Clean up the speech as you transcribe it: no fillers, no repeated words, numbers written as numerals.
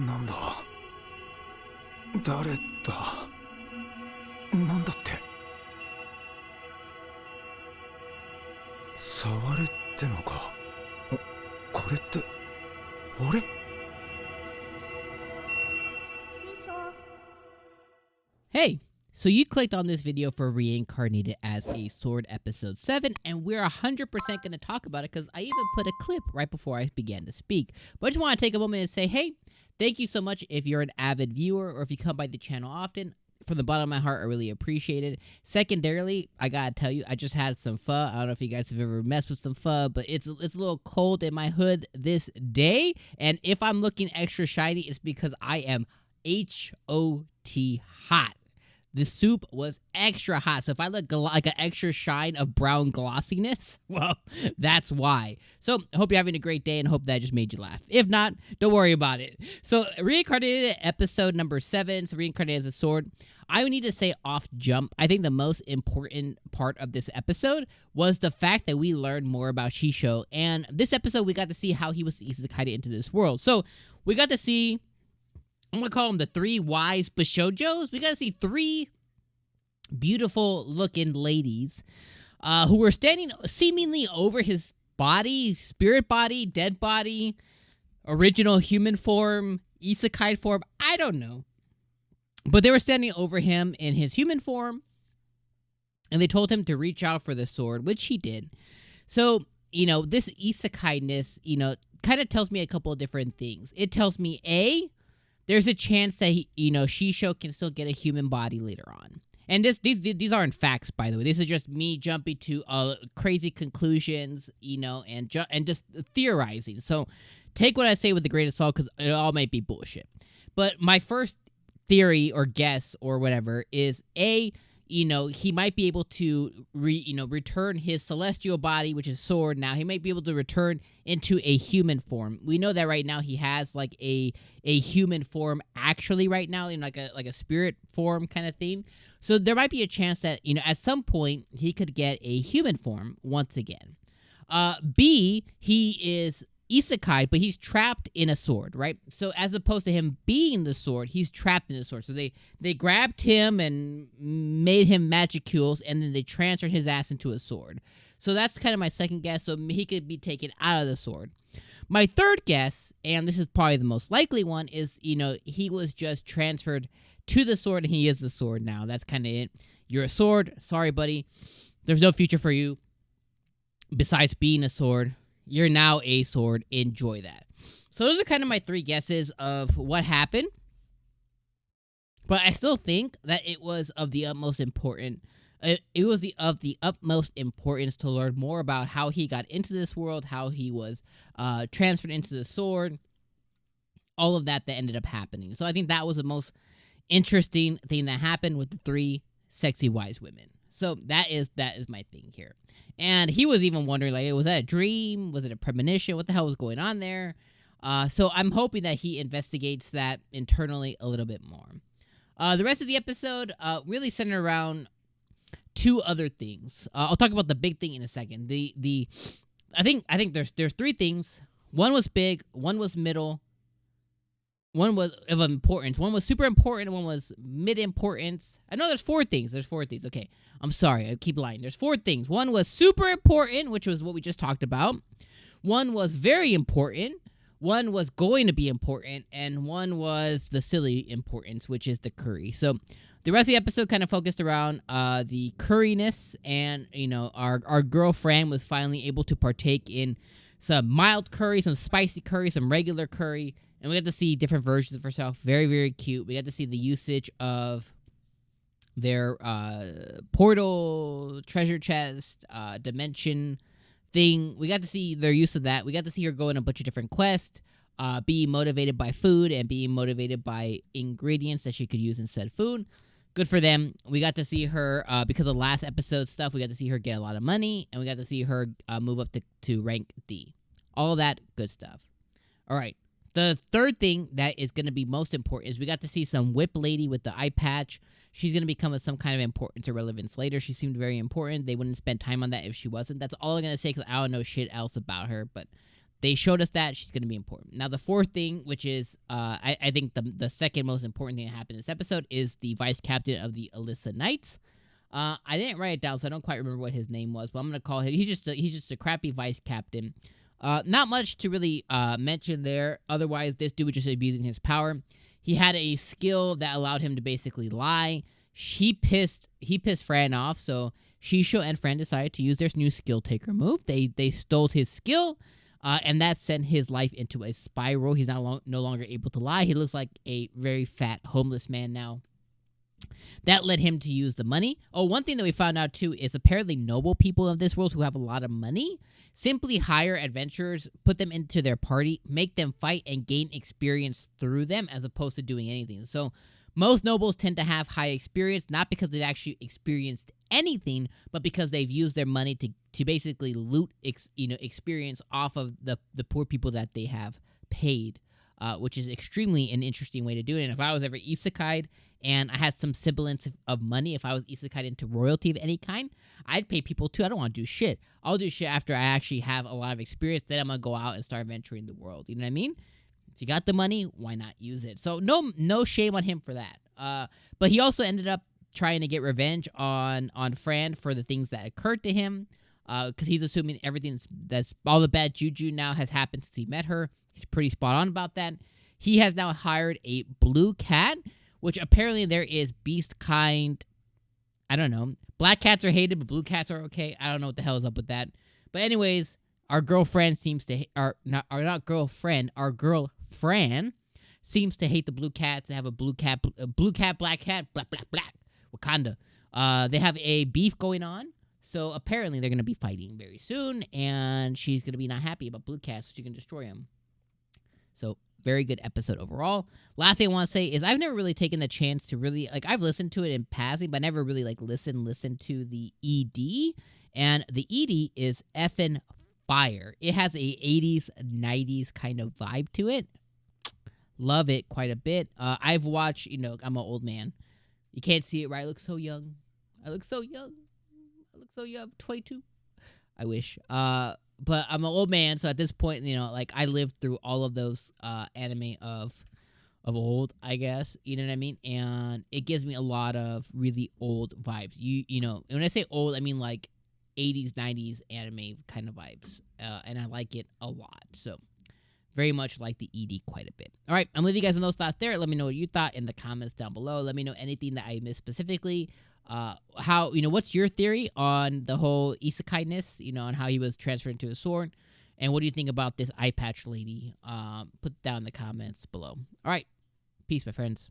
なんだ誰だなんだって触れってのかこれって俺Hey, so you clicked on this video for Reincarnated as a Sword Episode 7, and we're 100% going to talk about it because I even put a clip right before I began to speak. But I just want to take a moment and say, hey, thank you so much if you're an avid viewer or if you come by the channel often. From the bottom of my heart, I really appreciate it. Secondarily, I gotta tell you, I just had some pho. I don't know if you guys have ever messed with some pho, but it's a little cold in my hood this day. And if I'm looking extra shiny, it's because I am H-O-T hot. The soup was extra hot, so if I look like an extra shine of brown glossiness, well, that's why. So, I hope you're having a great day and hope that just made you laugh. If not, don't worry about it. So, Reincarnated episode number 7, so Reincarnated as a sword. I would need to say off jump, I think the most important part of this episode was the fact that we learned more about SHISHOU, and this episode we got to see how he was ISEKAI'D into this world. So, we got to see, I'm going to call them the 3 wise Bishojos. We got to see 3 beautiful looking ladies who were standing seemingly over his body, spirit body, dead body, original human form, isekai form, I don't know. But they were standing over him in his human form, and they told him to reach out for the sword, which he did. So, this isekai-ness, kind of tells me a couple of different things. It tells me, A, there's a chance that, SHISHOU can still get a human body later on. And these aren't facts, by the way. This is just me jumping to crazy conclusions, and just theorizing. So take what I say with a grain of salt, because it all might be bullshit. But my first theory or guess or whatever is, A, he might be able to return his celestial body, which is sword. Now he might be able to return into a human form. We know that right now he has like a human form actually right now, in like a spirit form kind of thing. So there might be a chance that at some point he could get a human form once again. B, he is isekai, but he's trapped in a sword, right? So as opposed to him being the sword, he's trapped in the sword. So they grabbed him and made him magicules, and then they transferred his ass into a sword. So that's kind of my second guess. So he could be taken out of the sword. My third guess, and this is probably the most likely one, is he was just transferred to the sword, and he is the sword now. That's kind of it. You're a sword. Sorry, buddy. There's no future for you besides being a sword. You're now a sword. Enjoy that. So those are kind of my 3 guesses of what happened. But I still think that it was of the utmost important. It was of the utmost importance to learn more about how he got into this world, how he was transferred into the sword, all of that ended up happening. So I think that was the most interesting thing that happened with the 3 sexy wise women. So that is my thing here. And he was even wondering, like, was that a dream? Was it a premonition? What the hell was going on there? So I'm hoping that he investigates that internally a little bit more. The rest of the episode really centered around 2 other things. I'll talk about the big thing in a second. I think there's 3 things. One was big, one was middle, one was of importance. One was super important, and one was mid-importance. I know there's 4 things. There's 4 things. Okay, I'm sorry. I keep lying. There's 4 things. One was super important, which was what we just talked about. One was very important. One was going to be important. And one was the silly importance, which is the curry. So the rest of the episode kind of focused around the curryness. And, our girlfriend was finally able to partake in some mild curry, some spicy curry, some regular curry. And we got to see different versions of herself. Very, very cute. We got to see the usage of their portal, treasure chest, dimension thing. We got to see their use of that. We got to see her go on a bunch of different quests, being motivated by food and being motivated by ingredients that she could use instead of food. Good for them. We got to see her, because of last episode stuff, we got to see her get a lot of money, and we got to see her move up to rank D. All that good stuff. All right. The third thing that is going to be most important is we got to see some whip lady with the eye patch. She's going to become of some kind of importance or relevance later. She seemed very important. They wouldn't spend time on that if she wasn't. That's all I'm going to say because I don't know shit else about her, but they showed us that she's going to be important. Now, the fourth thing, which is I think the second most important thing that happened in this episode, is the vice captain of the Alyssa Knights. I didn't write it down, so I don't quite remember what his name was, but I'm going to call him. He's just a crappy vice captain. Not much to really mention there. Otherwise, this dude was just abusing his power. He had a skill that allowed him to basically lie. He pissed Fran off, so SHISHOU and Fran decided to use their new skill taker move. They stole his skill, and that sent his life into a spiral. He's no longer able to lie. He looks like a very fat homeless man now. That led him to use the money. Oh, one thing that we found out too is apparently noble people of this world who have a lot of money simply hire adventurers, put them into their party, make them fight, and gain experience through them as opposed to doing anything. So most nobles tend to have high experience, not because they've actually experienced anything, but because they've used their money to basically loot experience off of the poor people that they have paid. Which is extremely an interesting way to do it. And if I was ever isekai'd and I had some semblance of money, if I was isekai'd into royalty of any kind, I'd pay people too. I don't want to do shit. I'll do shit after I actually have a lot of experience. Then I'm going to go out and start venturing the world. You know what I mean? If you got the money, why not use it? So no shame on him for that. But he also ended up trying to get revenge on Fran for the things that occurred to him. Because he's assuming everything that's all the bad juju now has happened since he met her. He's pretty spot on about that. He has now hired a blue cat, which apparently there is beast kind. I don't know. Black cats are hated, but blue cats are okay. I don't know what the hell is up with that. But anyways, our girlfriend seems to our girlfriend, seems to hate the blue cats. They have a blue cat, black cat, black, Wakanda. They have a beef going on. So apparently they're going to be fighting very soon, and she's going to be not happy about blue cats, so she can destroy him. So very good episode overall. Last thing I want to say is I've never really taken the chance to really, I've listened to it in passing, but never really, listened to the ED, and the ED is effing fire. It has a 80s, 90s kind of vibe to it. Love it quite a bit. I've watched, I'm an old man. You can't see it, right? I look so young. I look so young. 22. I wish. But I'm an old man, so at this point, I lived through all of those anime of old, I guess. You know what I mean? And it gives me a lot of really old vibes. You know, when I say old, I mean 80s, 90s anime kind of vibes. And I like it a lot. So very much like the ED quite a bit. All right, I'm leaving you guys on those thoughts there. Let me know what you thought in the comments down below. Let me know anything that I missed specifically. How, what's your theory on the whole isekai-ness, on how he was transferred into a sword? And what do you think about this eye patch lady? Put down in the comments below. All right. Peace, my friends.